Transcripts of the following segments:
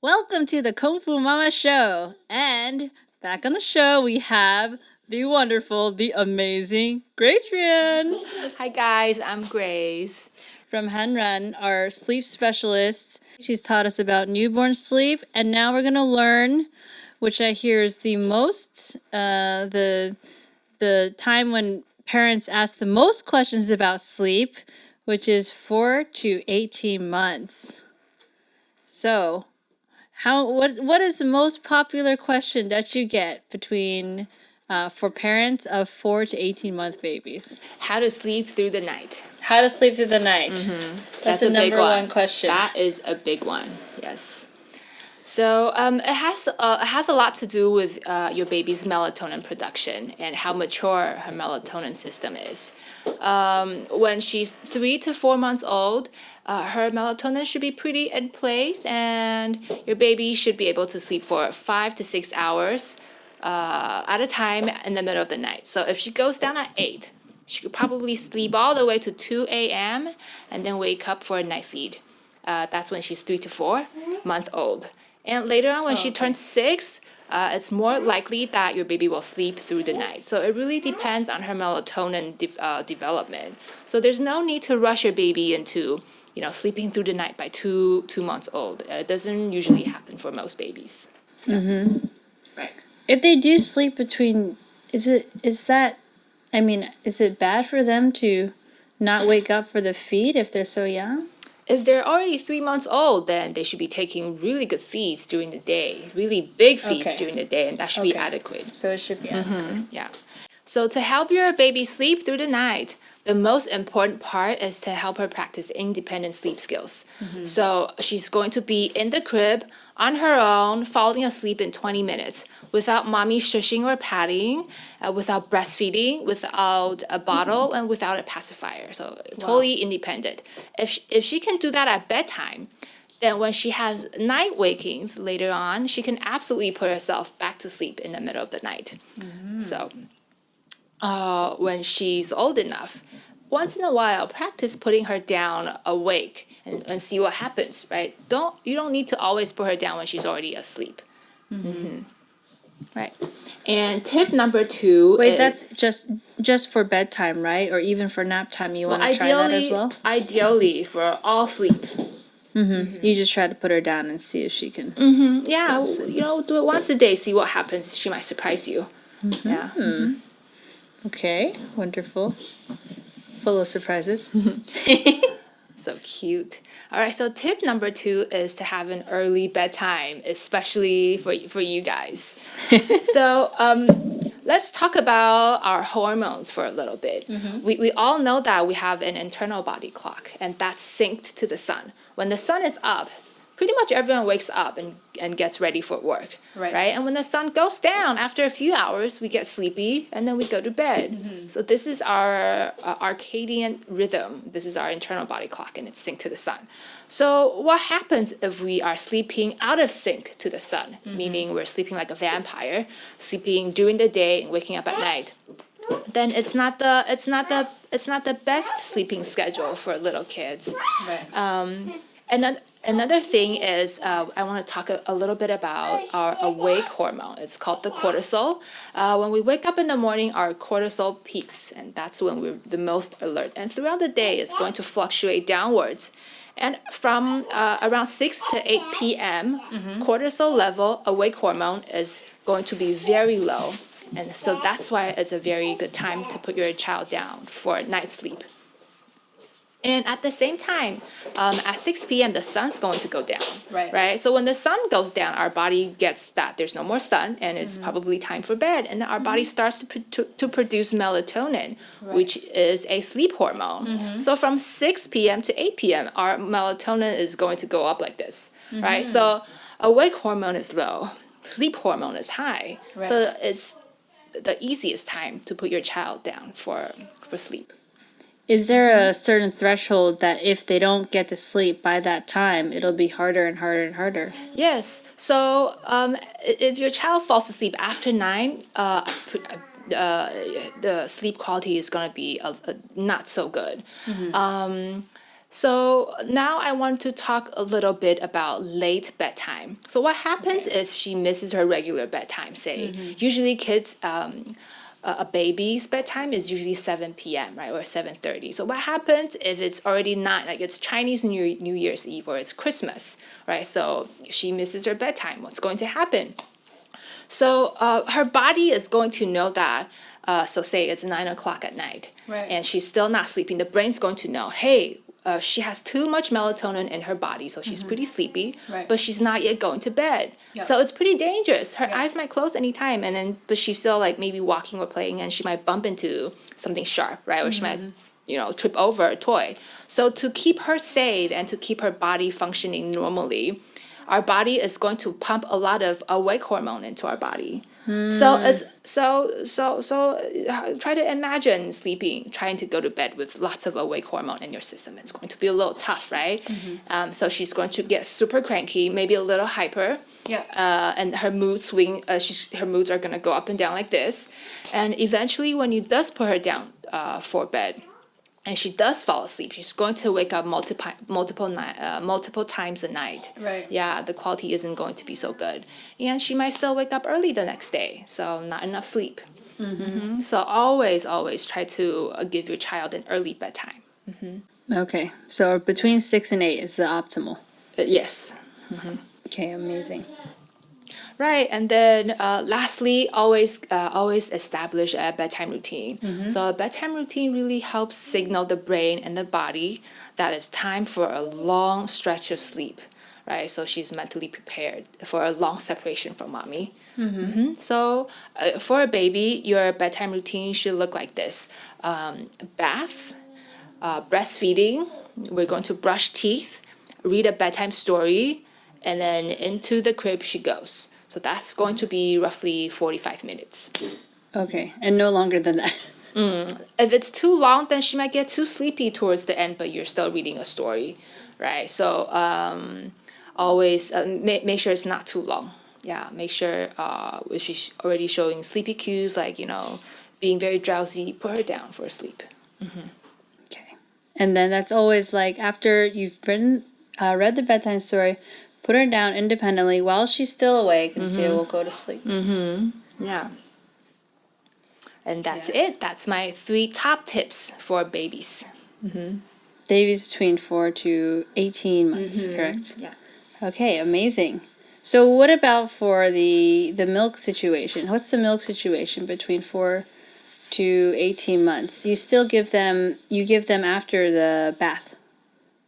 Welcome to the Kung Fu Mama Show. And back on the show, we have the wonderful, the amazing Grace Yuan. Hi guys, I'm Grace. From Hanran, our sleep specialist. She's taught us about newborn sleep, and now we're going to learn, which I hear is the most, the time when parents ask the most questions about sleep, which is 4 to 18 months. So, what is the most popular question that you get between for parents of 4 to 18-month babies? How to sleep through the night. How to sleep through the night. That's the number one question. That is a big one. Yes. So it has a lot to do with your baby's melatonin production and how mature her melatonin system is. When she's 3 to 4 months old, her melatonin should be pretty in place, and your baby should be able to sleep for 5 to 6 hours at a time in the middle of the night. So if she goes down at 8, she could probably sleep all the way to 2 a.m. and then wake up for a night feed. That's when she's 3 to 4 months old. And later on, when she turns 6, it's more likely that your baby will sleep through the night. So it really depends on her melatonin development. So there's no need to rush your baby into, sleeping through the night by 2 months old. It doesn't usually happen for most babies. Mm-hmm. Right. If they do sleep between, is it bad for them to not wake up for the feed if they're so young? If they're already 3 months old, then they should be taking really good feeds during the day, really big feeds during the day, and that should be adequate. So it should be adequate. Yeah. So to help your baby sleep through the night, the most important part is to help her practice independent sleep skills. So she's going to be in the crib on her own, falling asleep in 20 minutes without mommy shushing or patting, without breastfeeding, without a bottle, and without a pacifier. So totally independent. If she can do that at bedtime, then when she has night wakings later on, she can absolutely put herself back to sleep in the middle of the night. So when she's old enough, once in a while, practice putting her down awake and see what happens, right? You don't need to always put her down when she's already asleep. Right. And tip number 2 Wait, that's just for bedtime, right? Or even for nap time, you want to try that as well? Ideally, for all sleep. You just try to put her down and see if she can. Yeah, do it once a day, see what happens. She might surprise you. Yeah. Okay, wonderful. Full of surprises. So cute. All right, so tip number 2 is to have an early bedtime, especially for you guys. So let's talk about our hormones for a little bit. We all know that we have an internal body clock, and that's synced to the sun. When the sun is up, pretty much everyone wakes up and gets ready for work, right? And when the sun goes down, after a few hours, we get sleepy, and then we go to bed. So this is our circadian rhythm. This is our internal body clock, and it's synced to the sun. So what happens if we are sleeping out of sync to the sun, meaning we're sleeping like a vampire, sleeping during the day and waking up at night? Then it's not the best sleeping schedule for little kids. And then another thing is I want to talk a little bit about our awake hormone. It's called the cortisol. When we wake up in the morning, our cortisol peaks, and that's when we're the most alert. And throughout the day, it's going to fluctuate downwards. And from around 6 to 8 p.m., cortisol level, awake hormone, is going to be very low. And so that's why it's a very good time to put your child down for night sleep. And at the same time, at 6 p.m., the sun's going to go down, right? So when the sun goes down, our body gets that there's no more sun, and it's probably time for bed. And then our body starts to produce melatonin, which is a sleep hormone. So from 6 p.m. to 8 p.m., our melatonin is going to go up like this, right? So awake hormone is low, sleep hormone is high. So it's the easiest time to put your child down for sleep. Is there a certain threshold that if they don't get to sleep by that time, it'll be harder and harder and harder? Yes. So if your child falls asleep after 9, the sleep quality is going to be not so good. So now I want to talk a little bit about late bedtime. So what happens if she misses her regular bedtime, say? Usually kids, a baby's bedtime is usually 7 p.m., right, or 7:30. So what happens if it's already 9, like it's Chinese New Year's Eve or it's Christmas, right? So she misses her bedtime. What's going to happen? So her body is going to know that, so say it's 9 o'clock at night, and she's still not sleeping. The brain's going to know, hey, she has too much melatonin in her body, so she's pretty sleepy, but she's not yet going to bed. So it's pretty dangerous. Her eyes might close anytime, but she's still like maybe walking or playing, and she might bump into something sharp, right? Or she might, trip over a toy. So to keep her safe and to keep her body functioning normally, our body is going to pump a lot of awake hormone into our body. So try to imagine trying to go to bed with lots of awake hormone in your system. It's going to be a little tough, right? So she's going to get super cranky, maybe a little hyper. And her mood swing. Her moods are going to go up and down like this. And eventually, when you does put her down for bed, and she does fall asleep, she's going to wake up multiple times a night. Yeah, the quality isn't going to be so good. And she might still wake up early the next day, so not enough sleep. So always try to give your child an early bedtime. Okay, so between 6 and 8 is the optimal. Yes. Okay, amazing. Right, and then lastly, always establish a bedtime routine. So a bedtime routine really helps signal the brain and the body that it's time for a long stretch of sleep, right? So she's mentally prepared for a long separation from mommy. So for a baby, your bedtime routine should look like this: bath, breastfeeding. We're going to brush teeth, read a bedtime story, and then into the crib she goes. So that's going to be roughly 45 minutes. Okay, and no longer than that. If it's too long, then she might get too sleepy towards the end, but you're still reading a story, right? So always make sure it's not too long. Yeah, make sure if she's already showing sleepy cues, like, being very drowsy, put her down for sleep. Okay. And then that's always like after you've read the bedtime story, put her down independently while she's still awake and she will go to sleep. Yeah. And that's it. That's my 3 top tips for babies. Babies between 4 to 18 months, correct? Yeah. Okay, amazing. So what about for the milk situation? What's the milk situation between 4 to 18 months? You still give them after the bath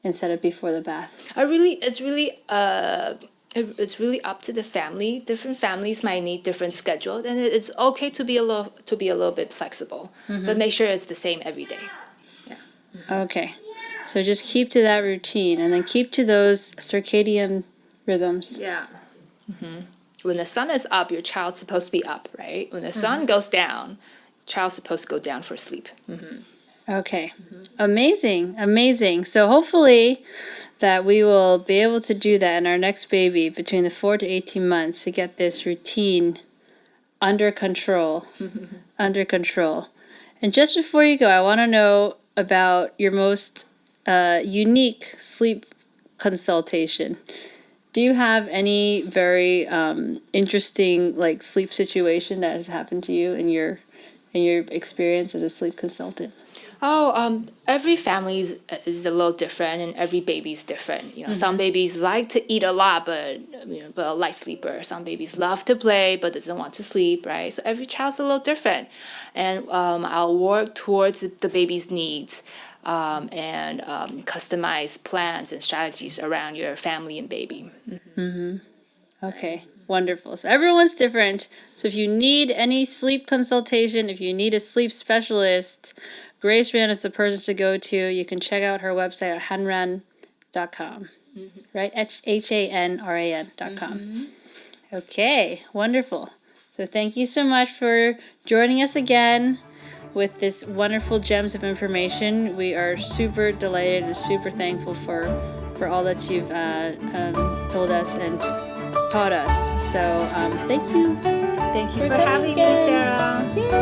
instead of before the bath. It's really up to the family. Different families might need different schedules, and it's okay to be a little bit flexible, but make sure it's the same every day. Okay, so just keep to that routine, and then keep to those circadian rhythms. Yeah. When the sun is up, your child's supposed to be up, right? When the sun goes down, child's supposed to go down for sleep. Okay, amazing. So hopefully that we will be able to do that in our next baby between the 4 to 18 months to get this routine under control. And just before you go, I want to know about your most unique sleep consultation. Do you have any very interesting sleep situation that has happened to you in your experience as a sleep consultant? Every family is a little different, and every baby's different. Some babies like to eat a lot, but a light sleeper. Some babies love to play, but doesn't want to sleep, right? So every child's a little different, and I'll work towards the baby's needs, and customize plans and strategies around your family and baby. Okay, wonderful. So everyone's different. So if you need any sleep consultation, if you need a sleep specialist, Grace Yuan is the person to go to. You can check out her website at hanran.com, right? HANRAN.com. Okay, wonderful. So thank you so much for joining us again with this wonderful gems of information. We are super delighted and super thankful for all that you've told us and taught us. So thank you. Thank you for having me, Sarah. Yay.